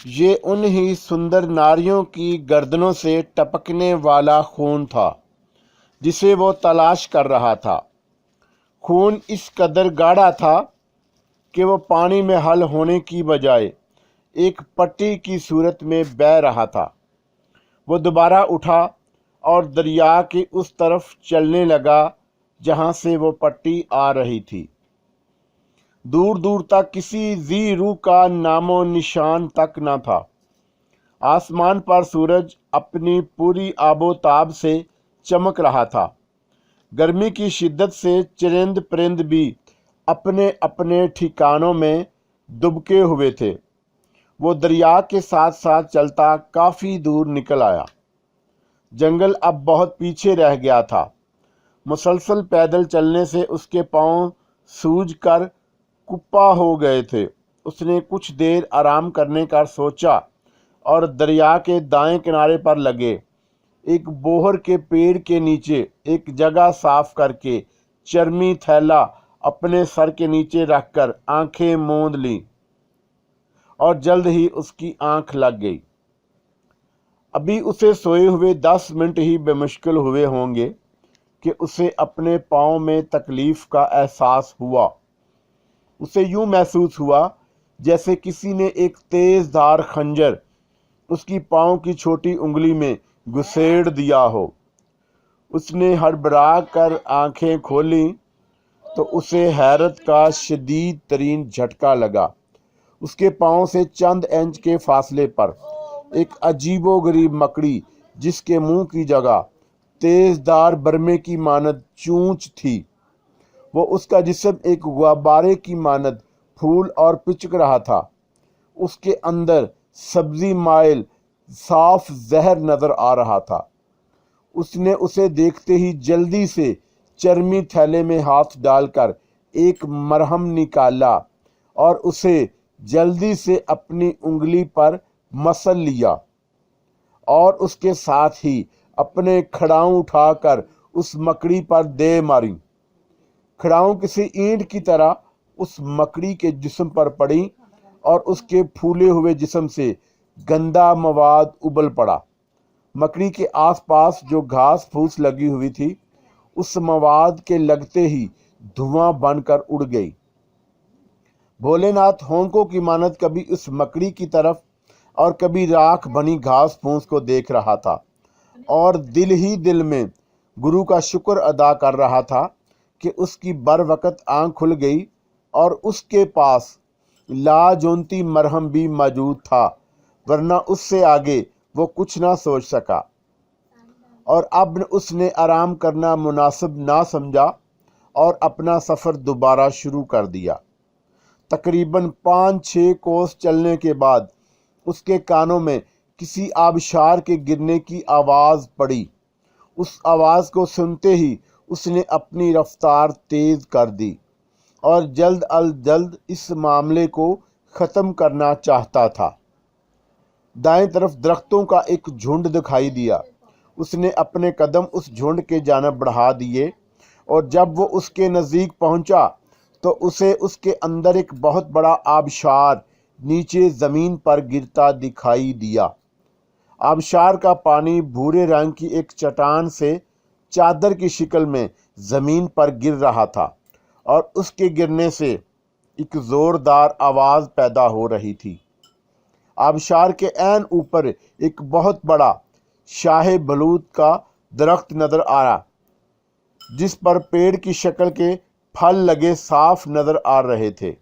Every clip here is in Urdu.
یہ انہی سندر ناریوں کی گردنوں سے ٹپکنے والا خون تھا جسے وہ تلاش کر رہا تھا۔ خون اس قدر گاڑھا تھا کہ وہ پانی میں حل ہونے کی بجائے ایک پٹی کی صورت میں بہہ رہا تھا۔ وہ دوبارہ اٹھا اور دریا کی اس طرف چلنے لگا جہاں سے وہ پٹی آ رہی تھی۔ دور دور تک کسی ذی روح کا نام و نشان تک نہ تھا۔ آسمان پر سورج اپنی پوری آب و تاب سے چمک رہا تھا۔ گرمی کی شدت سے چرند پرند بھی اپنے اپنے ٹھکانوں میں دبکے ہوئے تھے۔ وہ دریا کے ساتھ ساتھ چلتا کافی دور نکل آیا۔ جنگل اب بہت پیچھے رہ گیا تھا۔ مسلسل پیدل چلنے سے اس کے پاؤں سوج کر کپا ہو گئے تھے۔ اس نے کچھ دیر آرام کرنے کا سوچا اور دریا کے دائیں کنارے پر لگے ایک بوہر کے پیڑ کے نیچے ایک جگہ صاف کر کے چرمی تھیلا اپنے سر کے نیچے رکھ کر آنکھیں موند لیں، اور جلد ہی اس کی آنکھ لگ گئی۔ ابھی اسے سوئے ہوئے 10 منٹ ہی بمشکل ہوئے ہوں گے کہ اسے اپنے پاؤں میں تکلیف کا احساس ہوا۔ اسے یوں محسوس ہوا جیسے کسی نے ایک تیز دھار خنجر اس کی پاؤں کی چھوٹی انگلی میں گھسیڑ دیا ہو۔ اس نے ہڑبڑا کر آنکھیں کھولیں تو اسے حیرت کا شدید ترین جھٹکا لگا۔ اس کے پاؤں سے چند انچ کے فاصلے پر ایک عجیب و غریب مکڑی، جس کے منہ کی جگہ تیز دھار برمے کی مانند چونچ تھی، وہ اس کا جسم ایک غبارے کی مانند پھول اور پچک رہا تھا۔ اس کے اندر سبزی مائل صاف زہر نظر آ رہا تھا۔ اس نے اسے دیکھتے ہی جلدی سے چرمی تھیلے میں ہاتھ ڈال کر ایک مرہم نکالا اور اسے جلدی سے اپنی انگلی پر مسل لیا، اور اس کے ساتھ ہی اپنے کھڑاؤں اٹھا کر اس مکڑی پر دے ماری۔ کھڑاؤں کسی اینٹ کی طرح اس مکڑی کے جسم پر پڑی اور اس کے پھولے ہوئے جسم سے گندا مواد ابل پڑا۔ مکڑی کے آس پاس جو گھاس پھوس لگی ہوئی تھی، اس مواد کے لگتے ہی دھواں بن کر اڑ گئی۔ بھولے ناتھ ہونکوں کی مانند کبھی اس مکڑی کی طرف اور کبھی راکھ بنی گھاس پھوس کو دیکھ رہا تھا، اور دل ہی دل میں گرو کا شکر ادا کر رہا تھا کہ اس کی بر وقت آنکھ کھل گئی اور اس کے پاس لاجونتی مرہم بھی موجود تھا، ورنہ اس سے آگے وہ کچھ نہ سوچ سکا۔ اور اب اس نے آرام کرنا مناسب نہ سمجھا اور اپنا سفر دوبارہ شروع کر دیا۔ تقریباً 5-6 کوس چلنے کے بعد اس کے کانوں میں کسی آبشار کے گرنے کی آواز پڑی۔ اس آواز کو سنتے ہی اس نے اپنی رفتار تیز کر دی اور جلد از جلد اس معاملے کو ختم کرنا چاہتا تھا۔ دائیں طرف درختوں کا ایک جھنڈ دکھائی دیا۔ اس نے اپنے قدم اس جھنڈ کے جانب بڑھا دیے، اور جب وہ اس کے نزدیک پہنچا تو اسے اس کے اندر ایک بہت بڑا آبشار نیچے زمین پر گرتا دکھائی دیا۔ آبشار کا پانی بھورے رنگ کی ایک چٹان سے چادر کی شکل میں زمین پر گر رہا تھا، اور اس کے گرنے سے ایک زوردار آواز پیدا ہو رہی تھی۔ آبشار کے عین اوپر ایک بہت بڑا شاہ بلوط کا درخت نظر آیا، جس پر پیڑ کی شکل کے پھل لگے صاف نظر آ رہے تھے۔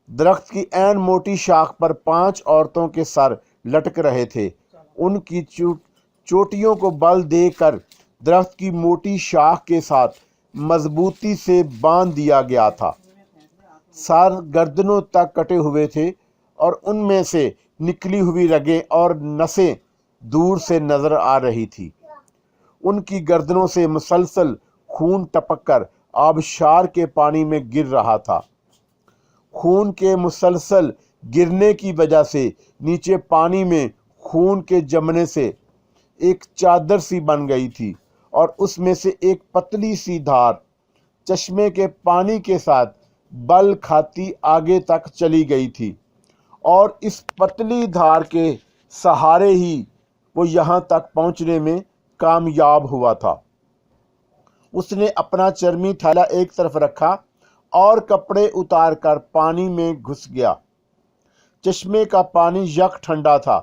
درخت کی عین موٹی شاخ پر 5 عورتوں کے سر لٹک رہے تھے۔ ان کی چوٹیوں کو بل دے کر درخت کی موٹی شاخ کے ساتھ مضبوطی سے باندھ دیا گیا تھا۔ سر گردنوں تک کٹے ہوئے تھے، اور ان میں سے نکلی ہوئی رگیں اور نسیں دور سے نظر آ رہی تھی۔ ان کی گردنوں سے مسلسل خون ٹپک کر آبشار کے پانی میں گر رہا تھا۔ خون کے مسلسل گرنے کی وجہ سے نیچے پانی میں خون کے جمنے سے ایک چادر سی بن گئی تھی، اور اس میں سے ایک پتلی سی دھار چشمے کے پانی کے ساتھ بل کھاتی آگے تک چلی گئی تھی، اور اس پتلی دھار کے سہارے ہی وہ یہاں تک پہنچنے میں کامیاب ہوا تھا۔ اس نے اپنا چرمی تھیلا ایک طرف رکھا اور کپڑے اتار کر پانی میں گھس گیا۔ چشمے کا پانی یک ٹھنڈا تھا،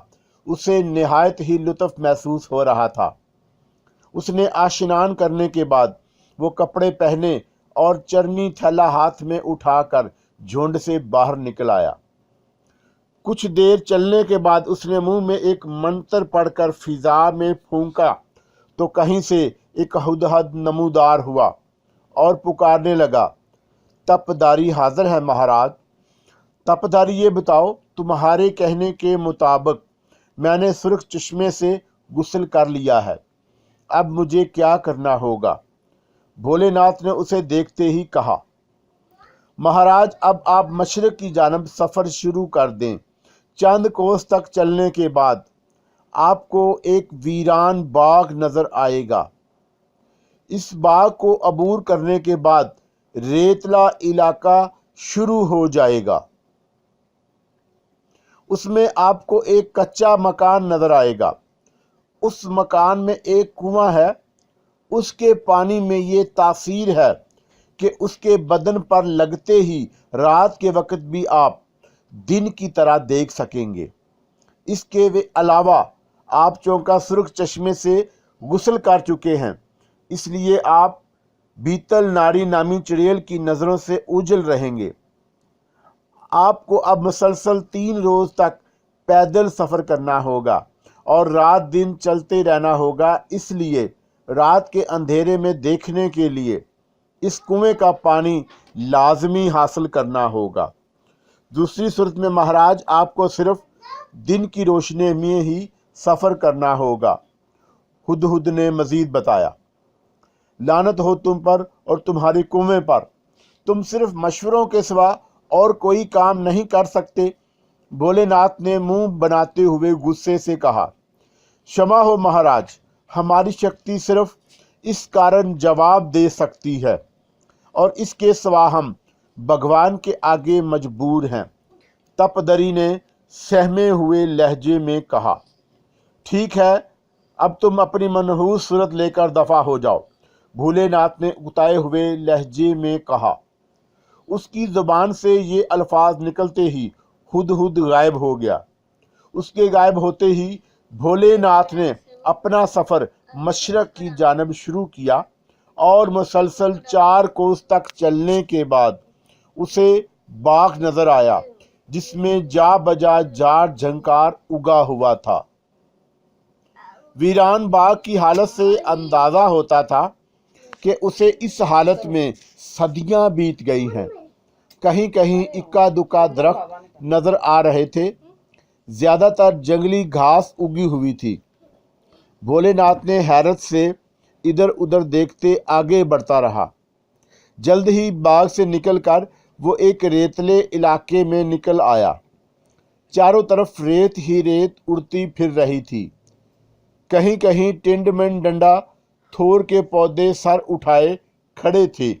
اسے نہایت ہی لطف محسوس ہو رہا تھا۔ اس نے آشنان کرنے کے بعد وہ کپڑے پہنے اور چرمی تھیلا ہاتھ میں اٹھا کر جھونڈ سے باہر نکل آیا۔ کچھ دیر چلنے کے بعد اس نے منہ میں ایک منتر پڑھ کر فضا میں پھونکا تو کہیں سے ایک ہدہد نمودار ہوا اور پکارنے لگا، تپداری حاضر ہے مہاراج۔ تپداری یہ بتاؤ، تمہارے کہنے کے مطابق میں نے سرخ چشمے سے غسل کر لیا ہے، اب مجھے کیا کرنا ہوگا؟ بھولے ناتھ نے اسے دیکھتے ہی کہا، مہاراج اب آپ مشرق کی جانب سفر شروع کر دیں۔ چند کوس تک چلنے کے بعد آپ کو ایک ویران باغ نظر آئے گا۔ اس باغ کو عبور کرنے کے بعد ریتلا علاقہ شروع ہو جائے گا۔ اس میں آپ کو ایک کچا مکان نظر آئے گا۔ اس مکان میں ایک کنواں ہے، اس کے پانی میں یہ تاثیر ہے کہ اس کے بدن پر لگتے ہی رات کے وقت بھی آپ دن کی طرح دیکھ سکیں گے۔ اس کے علاوہ آپ چونکہ سرخ چشمے سے غسل کر چکے ہیں، اس لیے آپ بیتل ناری نامی چڑیل کی نظروں سے اوجھل رہیں گے۔ آپ کو اب مسلسل 3 روز تک پیدل سفر کرنا ہوگا اور رات دن چلتے رہنا ہوگا، اس لیے رات کے اندھیرے میں دیکھنے کے لیے اس کنویں کا پانی لازمی حاصل کرنا ہوگا۔ دوسری صورت میں مہاراج آپ کو صرف دن کی روشنی میں ہی سفر کرنا ہوگا۔ ہدہد نے مزید بتایا، لعنت ہو تم پر اور تمہارے کنویں پر، تم صرف مشوروں کے سوا اور کوئی کام نہیں کر سکتے۔ بھولے ناتھ نے منہ بناتے ہوئے غصے سے کہا، شمع ہو مہاراج، ہماری شکتی صرف اس کارن جواب دے سکتی ہے اور اس کے سوا ہم بھگوان کے آگے مجبور ہیں۔ تپدری نے سہمے ہوئے لہجے میں کہا، ٹھیک ہے، اب تم اپنی منحوس صورت لے کر دفع ہو جاؤ۔ بھولے ناتھ نے اکتائے ہوئے لہجے میں کہا۔ اس کی زبان سے یہ الفاظ نکلتے ہی ہدہد غائب ہو گیا۔ اس کے غائب ہوتے ہی بھولے ناتھ نے اپنا سفر مشرق کی جانب شروع کیا اور مسلسل 4 کوس تک چلنے کے بعد اسے باغ نظر آیا جس میں جا بجا جاڑ جھنکار اگا ہوا تھا۔ ویران باغ کی حالت سے اندازہ ہوتا تھا کہ اسے اس حالت میں صدیاں بیت گئی ہیں۔ کہیں کہیں اکا دکا درخت نظر آ رہے تھے، زیادہ تر جنگلی گھاس اگی ہوئی تھی۔ بھولے ناتھ نے حیرت سے ادھر ادھر دیکھتے آگے بڑھتا رہا۔ جلد ہی باغ سے نکل کر وہ ایک ریتلے علاقے میں نکل آیا۔ چاروں طرف ریت ہی ریت اڑتی پھر رہی تھی۔ کہیں کہیں ٹنڈ من ڈنڈا تھور کے پودے سر اٹھائے کھڑے تھے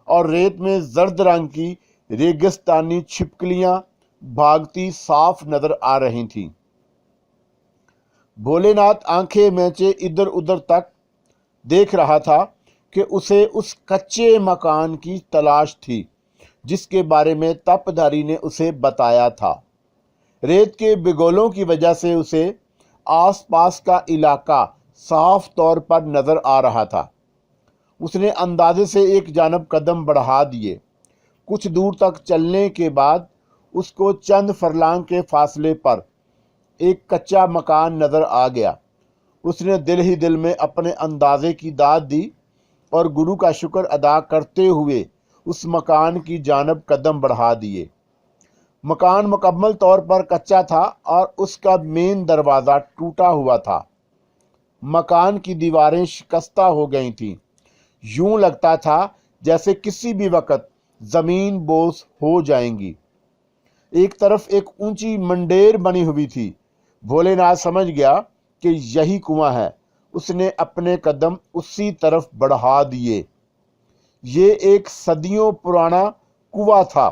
اور ریت میں زرد رنگ کی ریگستانی چھپکلیاں بھاگتی صاف نظر آ رہی تھیں۔ بھولے ناتھ آنکھیں میچے ادھر ادھر تک دیکھ رہا تھا کہ اسے اس کچے مکان کی تلاش تھی جس کے بارے میں تپداری نے اسے بتایا تھا۔ ریت کے بگولوں کی وجہ سے اسے آس پاس کا علاقہ صاف طور پر نظر آ رہا تھا۔ اس نے اندازے سے ایک جانب قدم بڑھا دیے۔ کچھ دور تک چلنے کے بعد اس کو چند فرلانگ کے فاصلے پر ایک کچا مکان نظر آ گیا۔ اس نے دل ہی دل میں اپنے اندازے کی داد دی اور گرو کا شکر ادا کرتے ہوئے اس مکان کی جانب قدم بڑھا دیے۔ مکان مکمل طور پر کچا تھا اور اس کا مین دروازہ ٹوٹا ہوا تھا۔ مکان کی دیواریں شکستہ ہو گئی تھیں۔ یوں لگتا تھا جیسے کسی بھی وقت زمین بوس ہو جائیں گی۔ ایک طرف ایک اونچی منڈیر بنی ہوئی تھی۔ بھولے ناتھ سمجھ گیا کہ یہی کنواں ہے۔ اس نے اپنے قدم اسی طرف بڑھا دیے۔ یہ ایک صدیوں پرانا کنواں تھا